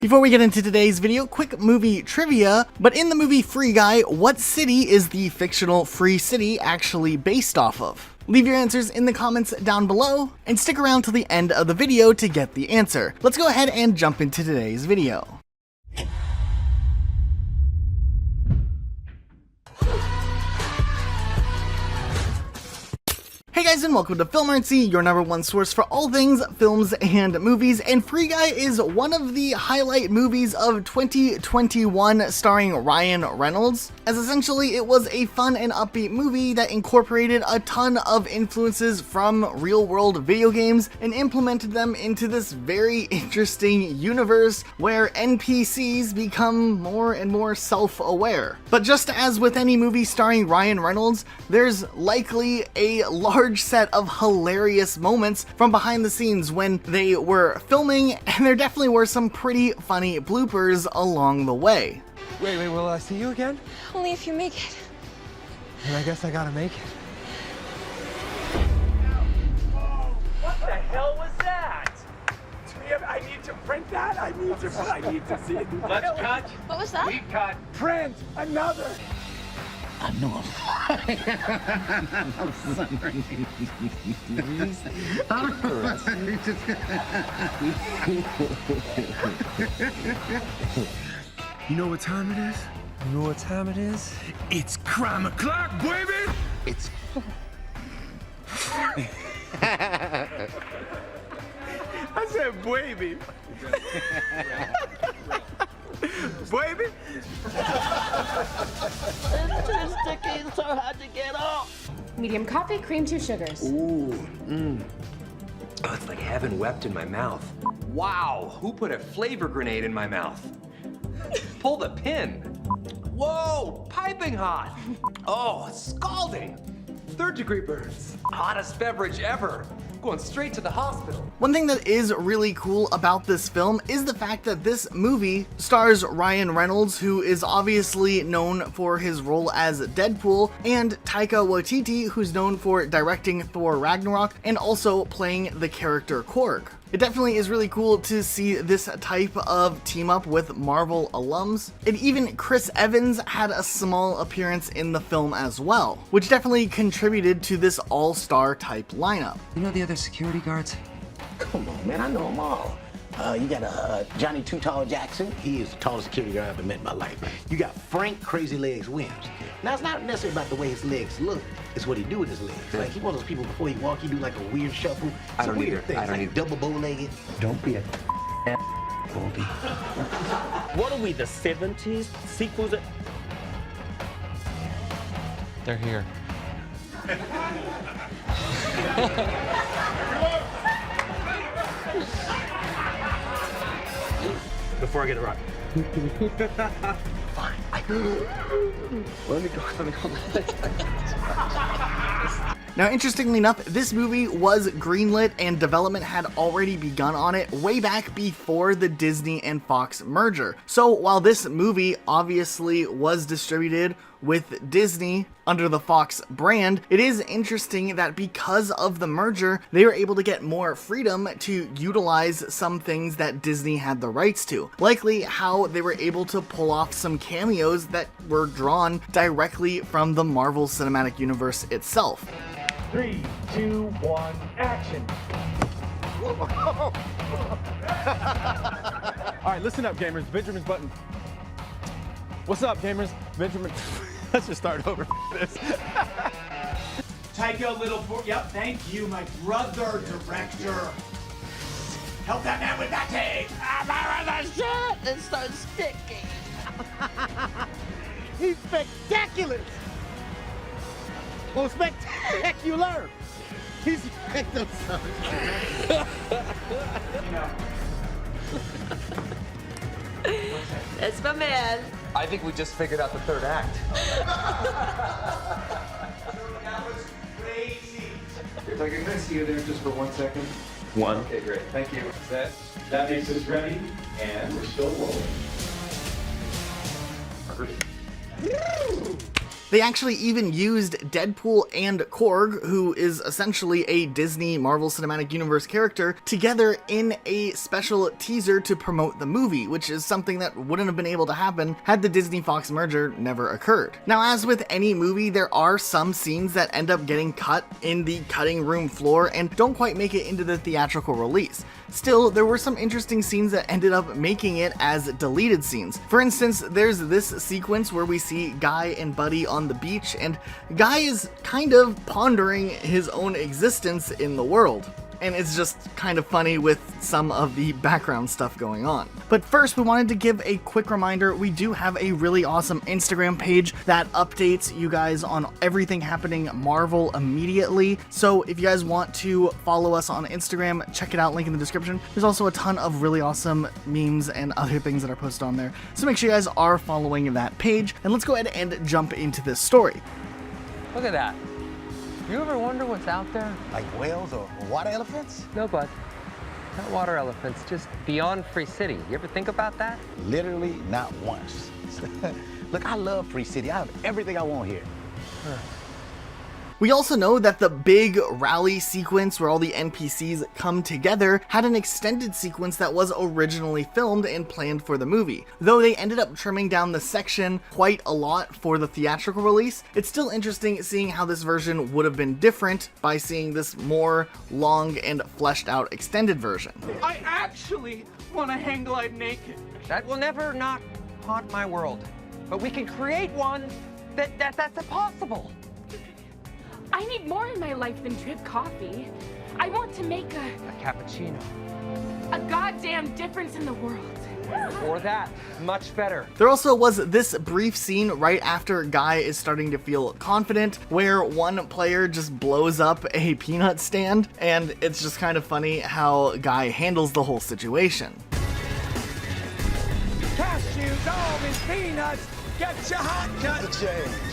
Before we get into today's video, quick movie trivia, but in the movie Free Guy, what city is the fictional Free City actually based off of? Leave your answers in the comments down below, and stick around till the end of the video to get the answer. Let's go ahead and jump into today's video. Hey guys, and welcome to 𝘨𝘪𝘵𝗃, your #1 source for all things films and movies, and Free Guy is one of the highlight movies of 2021 starring Ryan Reynolds, as essentially it was a fun and upbeat movie that incorporated a ton of influences from real-world video games and implemented them into this very interesting universe where NPCs become more and more self-aware. But just as with any movie starring Ryan Reynolds, there's likely a large set of hilarious moments from behind the scenes when they were filming, and there definitely were some pretty funny bloopers along the way. Wait, will I see you again? Only if you make it. And I guess I gotta make it. What the hell was that? I need to print that. I need to see it. Let's cut. What was that? We cut. Print another. I know I'm fine. I'm sorry. You know what time it is? You know what time it is? It's crime o'clock, baby! It's... I said baby. Baby? It's too sticky and so hard to get off. Medium coffee, cream, 2 sugars. Ooh, Oh, it's like heaven wept in my mouth. Wow, who put a flavor grenade in my mouth? Pull the pin. Whoa, piping hot. Oh, scalding. 3rd-degree burns. Hottest beverage ever. Going straight to the hospital. One thing that is really cool about this film is the fact that this movie stars Ryan Reynolds, who is obviously known for his role as Deadpool, and Taika Waititi, who's known for directing Thor Ragnarok and also playing the character Korg. It definitely is really cool to see this type of team up with Marvel alums, and even Chris Evans had a small appearance in the film as well, which definitely contributed to this all-star type lineup. You know the other security guards? Come on, man, I know them all. You got Johnny Too Tall Jackson. He is the tallest security guard I've ever met in my life. You got Frank Crazy Legs Williams. Now, it's not necessarily about the way his legs look. It's what he do with his legs. Like, he one of those people, before he walk, he do like a weird shuffle. I don't weird either. thing. I don't like either. double bow-legged. Don't be a Bobby. What are we, the 70s? Sequels? They're here. Before I get it right. Fine. Let me go. Now, interestingly enough, this movie was greenlit and development had already begun on it way back before the Disney and Fox merger. So while this movie obviously was distributed with Disney under the Fox brand, it is interesting that because of the merger, they were able to get more freedom to utilize some things that Disney had the rights to. Likely how they were able to pull off some cameos that were drawn directly from the Marvel Cinematic Universe itself. 3, 2, 1, action. All right, listen up, gamers. Benjamin's button. What's up, gamers? Benjamin. Let's just start over this. Taika, yep, thank you, my brother director. Help that man with that tape. It's so sticky. He's spectacular! Oh, spectacular! He's That's my man. I think we just figured out the 3rd act. That was crazy. If I can see you there just for 1 second. 1. Okay, great. Thank you. Set. That makes us ready, and we're still rolling. They actually even used Deadpool and Korg, who is essentially a Disney Marvel Cinematic Universe character, together in a special teaser to promote the movie, which is something that wouldn't have been able to happen had the Disney-Fox merger never occurred. Now, as with any movie, there are some scenes that end up getting cut in the cutting room floor and don't quite make it into the theatrical release. Still, there were some interesting scenes that ended up making it as deleted scenes. For instance, there's this sequence where we see Guy and Buddy on the beach, and Guy is kind of pondering his own existence in the world. And it's just kind of funny with some of the background stuff going on. But first, we wanted to give a quick reminder, we do have a really awesome Instagram page that updates you guys on everything happening Marvel immediately. So if you guys want to follow us on Instagram, check it out, link in the description. There's also a ton of really awesome memes and other things that are posted on there. So make sure you guys are following that page. And let's go ahead and jump into this story. Look at that. You ever wonder what's out there? Like whales or water elephants? No, bud. Not water elephants, just beyond Free City. You ever think about that? Literally not once. Look, I love Free City. I have everything I want here. We also know that the big rally sequence where all the NPCs come together had an extended sequence that was originally filmed and planned for the movie. Though they ended up trimming down the section quite a lot for the theatrical release, it's still interesting seeing how this version would have been different by seeing this more long and fleshed out extended version. I actually want to hang glide naked. That will never not haunt my world. But we can create one that's impossible. I need more in my life than drip coffee. I want to make A cappuccino. a goddamn difference in the world. Or that. Much better. There also was this brief scene right after Guy is starting to feel confident where one player just blows up a peanut stand, and it's just kind of funny how Guy handles the whole situation. Cashews, almonds, peanuts, get your hot cut.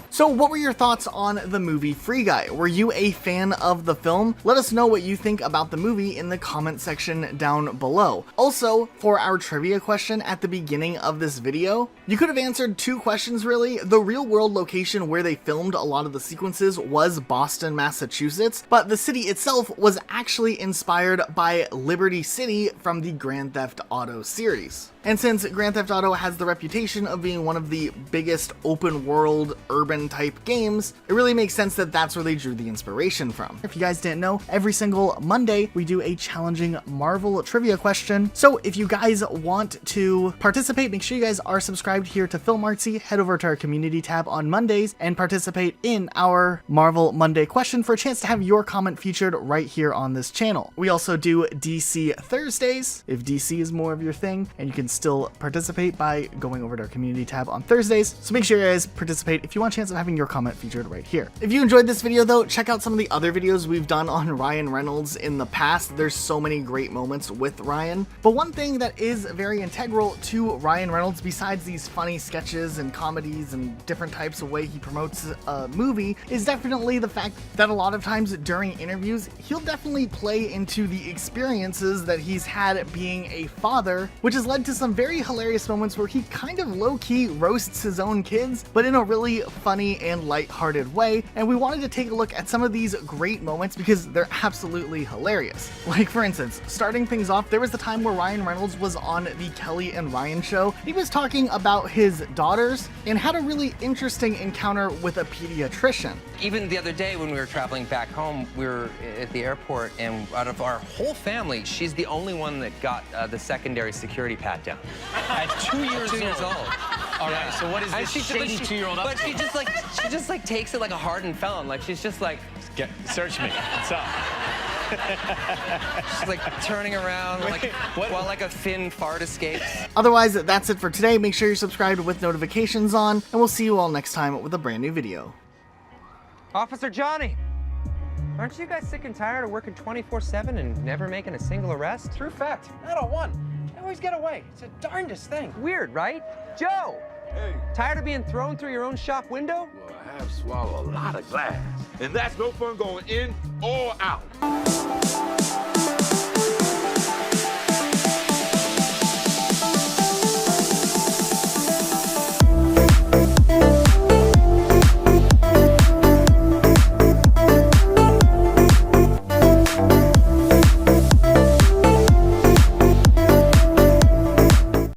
So what were your thoughts on the movie Free Guy? Were you a fan of the film? Let us know what you think about the movie in the comment section down below. Also, for our trivia question at the beginning of this video, you could have answered two questions really. The real world location where they filmed a lot of the sequences was Boston, Massachusetts, but the city itself was actually inspired by Liberty City from the Grand Theft Auto series. And since Grand Theft Auto has the reputation of being one of the biggest open world urban type games, it really makes sense that that's where they drew the inspiration from. If you guys didn't know, every single Monday we do a challenging Marvel trivia question. So if you guys want to participate, make sure you guys are subscribed here to 𝘨𝘪𝘁𝗃, head over to our community tab on Mondays and participate in our Marvel Monday question for a chance to have your comment featured right here on this channel. We also do DC Thursdays, if DC is more of your thing, and you can still participate by going over to our community tab on Thursdays. So make sure you guys participate if you want a chance of having your comment featured right here. If you enjoyed this video though, check out some of the other videos we've done on Ryan Reynolds in the past. There's so many great moments with Ryan. But one thing that is very integral to Ryan Reynolds, besides these funny sketches and comedies and different types of way he promotes a movie, is definitely the fact that a lot of times during interviews, he'll definitely play into the experiences that he's had being a father, which has led to some very hilarious moments where he kind of low-key roasts his own kids, but in a really funny and lighthearted way. And we wanted to take a look at some of these great moments because they're absolutely hilarious. Like for instance, starting things off, there was the time where Ryan Reynolds was on the Kelly and Ryan show. He was talking about his daughters and had a really interesting encounter with a pediatrician. Even the other day when we were traveling back home, we were at the airport, and out of our whole family, she's the only one that got the secondary security pat down. At 2 years old. All right, so what is this shady 2-year-old up But to? she just like takes it like a hardened felon. Like she's just like, Search me. What's up? she's like turning around like while like a thin fart escapes. Otherwise, that's it for today. Make sure you're subscribed with notifications on, and we'll see you all next time with a brand new video. Officer Johnny, aren't you guys sick and tired of working 24/7 and never making a single arrest? True fact. Not a one. I always get away. It's the darndest thing. Weird, right? Joe, Hey, tired of being thrown through your own shop window? well, I have swallowed a lot of glass, and that's no fun going in or out.